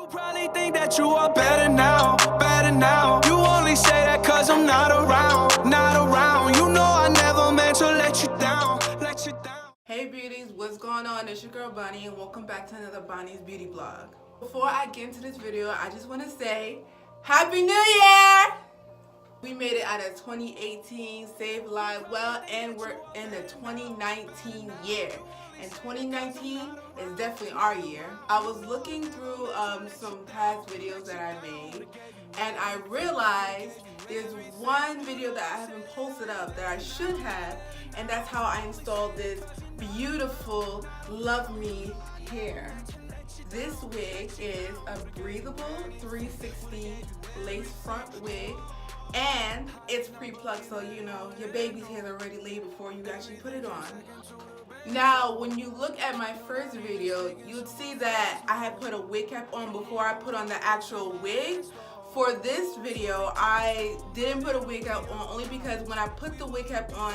You probably think that you are better now, better now. You only say that cause I'm not around, not around. You know I never meant to let you down, let you down. Hey beauties, what's going on? It's your girl Bonnie and welcome back to another Bonnie's Beauty Blog. Before I get into this video, I just want to say Happy New Year! We made it out of 2018, saved lives well, and we're in the 2019 year. And 2019 is definitely our year. I was looking through some past videos that I made, and I realized there's one video that I haven't posted up that I should have, and that's how I installed this beautiful LuvMeHair. This wig is a breathable 360 lace front wig, and it's pre-plucked, so you know your baby's hair is already laid before you actually put it on. Now, when you look at my first video, you'd see that I had put a wig cap on before I put on the actual wig. For this video, I didn't put a wig cap on only because when I put the wig cap on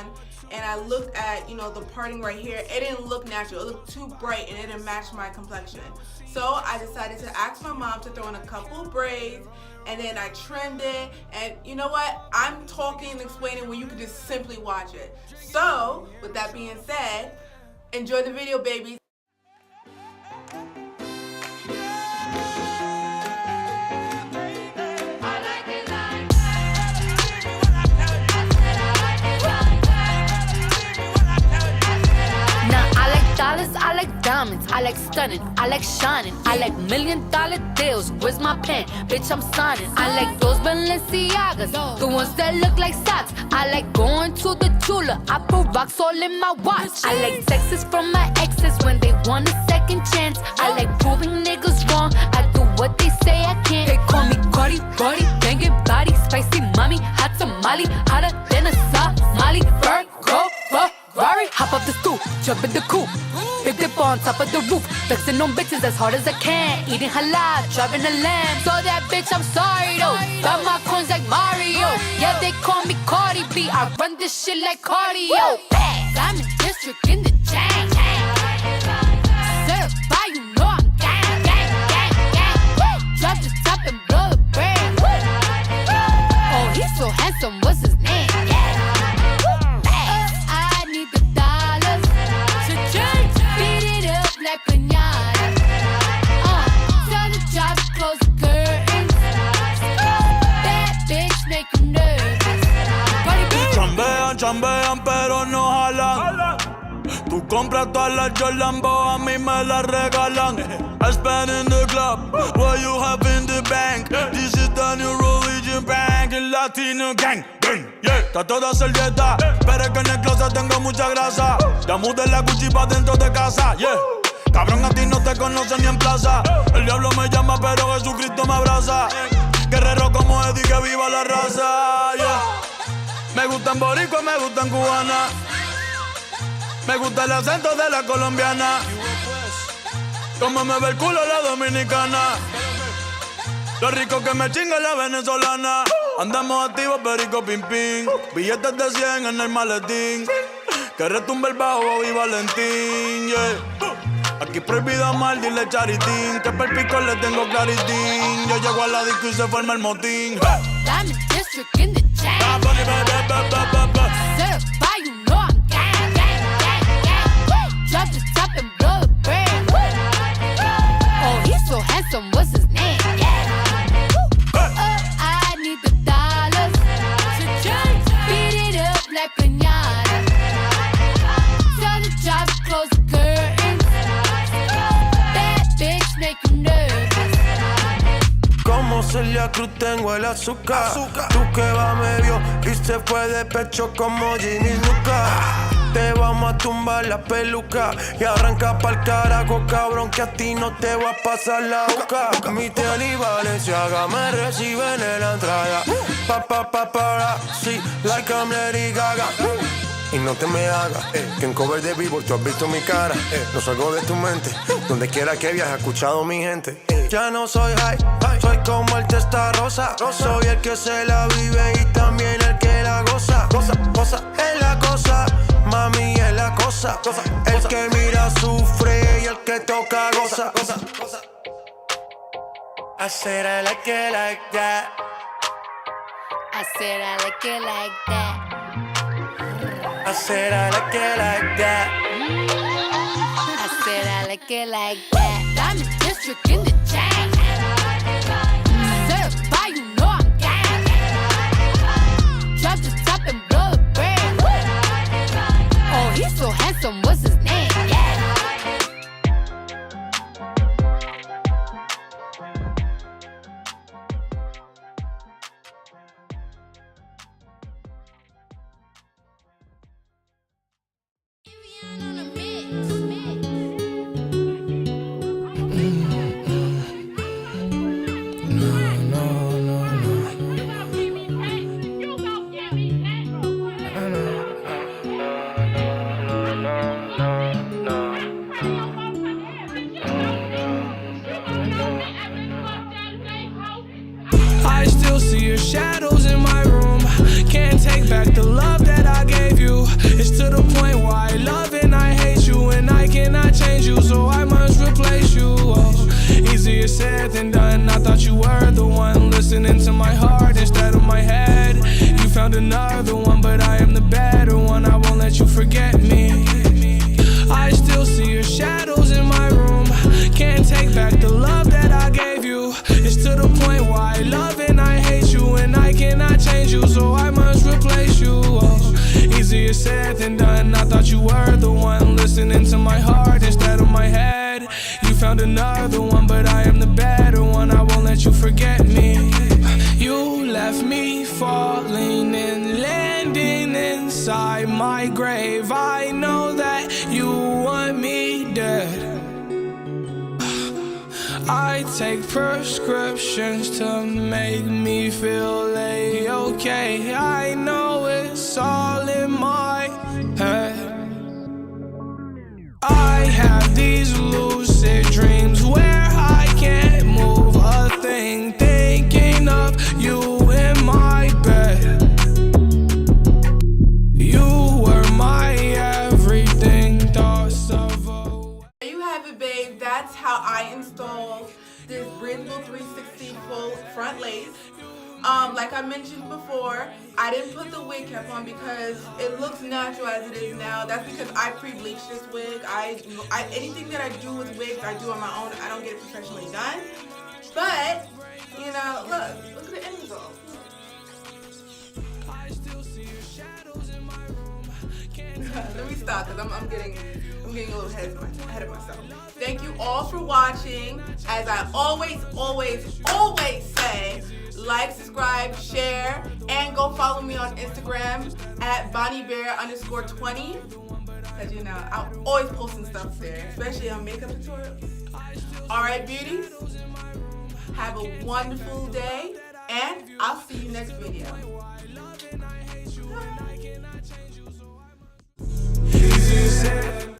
and I looked at, you know, the parting right here, it didn't look natural. It looked too bright and it didn't match my complexion. So I decided to ask my mom to throw in a couple braids, and then I trimmed it. And you know what? I'm talking and explaining when you can just simply watch it. So with that being said, enjoy the video, babies. I like diamonds, I like stunning, I like shining, I like $1 million deals. Where's my pen? Bitch, I'm signing. I like those Balenciagas, the ones that look like socks. I like going to the Tula, I put rocks all in my watch. I like texts from my exes when they want a second chance. I like proving niggas wrong, I do what they say I can't. They call me Cardi, Brody, banging body, spicy mommy, hot tamale, hotter than a Somali. Bird, go, Ferrari, hop up the stoop, jump in the coupe. Big dip on top of the roof, flexing on bitches as hard as I can. Eating halal, driving a lamb. So that bitch, I'm sorry though. Got my coins like Mario. Yeah, they call me Cardi B. I run this shit like cardio. I'm in district in the chain. Certified, you know I'm gang, gang, gang, gang. Drop the top and blow the brand. Oh, he's so handsome, what's his name? I need the dollars to change. Beat it up like piñata. Tell the job to close the curtains. That bitch make you nervous. Chambean, chambean, pero no jalan. Tú compras todas las Jordan, a mí me las regalan. I spend in the club, what you have in the bank. This is the new religion bank, el Latino gang. Yeah, trato de hacer dieta, pero es que en el closet tengo mucha grasa. Ya mudé la Gucci pa' dentro de casa, yeah. Cabrón, a ti no te conocen ni en plaza. El diablo me llama, pero Jesucristo me abraza. Guerrero como Eddie, que viva la raza, yeah. Me gustan boricua, me gustan cubana. Me gusta el acento de la colombiana. Como me ve el culo la dominicana. Lo rico que me chinga la venezolana. Andamos activos, perico, pim, pim. Billetes de 100 en el maletín. Que retumbe el bajo y Valentín, yeah. Aquí prohibido amar, dile charitín. Que per pico le tengo claritín. Yo llego a la disco y se forma el motín. Diamond District in the chain. Certified, you know I'm gang, gang, gang, gang. Drop the top and blow the brand. Oh, he's so handsome, what's his name? I need the dollars to change. Beat it up like piñata. Tell the job to close the curtains. That bitch make you nervous. Como Celia Cruz tengo el azúcar. Tú que va medio y se fue de pecho como Ginny Luca. Te vamos a tumbar la peluca y arranca pa'l carajo, cabrón, que a ti no te va a pasar la boca. Mi tenis Valenciaga me reciben en la entrada. Para, sí, like I'm Lady Gaga. Y no te me hagas, que en cover de Billboard tú has visto mi cara. No salgo de tu mente, donde quiera que viajes, he escuchado mi gente. Ya no soy high, soy como el testa rosa. Soy el que se la vive y también el que la goza. Goza, es la cosa, mami es la cosa. El que mira sufre y el que toca goza. I said I like it like that. I said I like it like that. I said I like it like that. I said I like it like that. Diamond district in the chain. Certified, you know I'm gang. Drop the top and blow the brand. Oh, he's so handsome, what's his name? Yeah. I still see your shadows in my room. Can't take back the love that I gave you. It's to the point where I love and I hate you, and I cannot change you, so I must replace you. Oh, easier said than done. I thought you were the one listening to my heart instead of my head. You found another one, but I am the better one. I won't let you forget me. I still see your shadows in my room. Can't take back the love that I gave you. It's to the point where I love and I hate you, and I cannot change you, so I must replace you. Oh, easier said than done. I thought you were the one listening to my heart instead of my head. You found another one, but I am the better one. I won't let you forget me. You left me falling and landing inside my grave. I know that you want me dead. I take prescriptions to make me feel A-okay. I know it's all in my head. I have these lucid dreams where I can't move a thing, thinking of you in my bed. You were my everything, thoughts of a... There you have it, babe. That's how I installed this Breathable 360 full front lace. Like I mentioned before, I didn't put the wig cap on because it looks natural as it is now. That's because I pre-bleached this wig. Anything that I do with wigs, I do on my own. I don't get it professionally done. But, you know, look at the end result. Let me stop because I'm getting a little ahead of myself. Thank you all for watching. As I always say, like, subscribe, share, and go follow me on Instagram at BonnieBear_20. Because, you know, I'm always posting stuff there, especially on makeup tutorials. Alright, beauties, have a wonderful day, and I'll see you next video.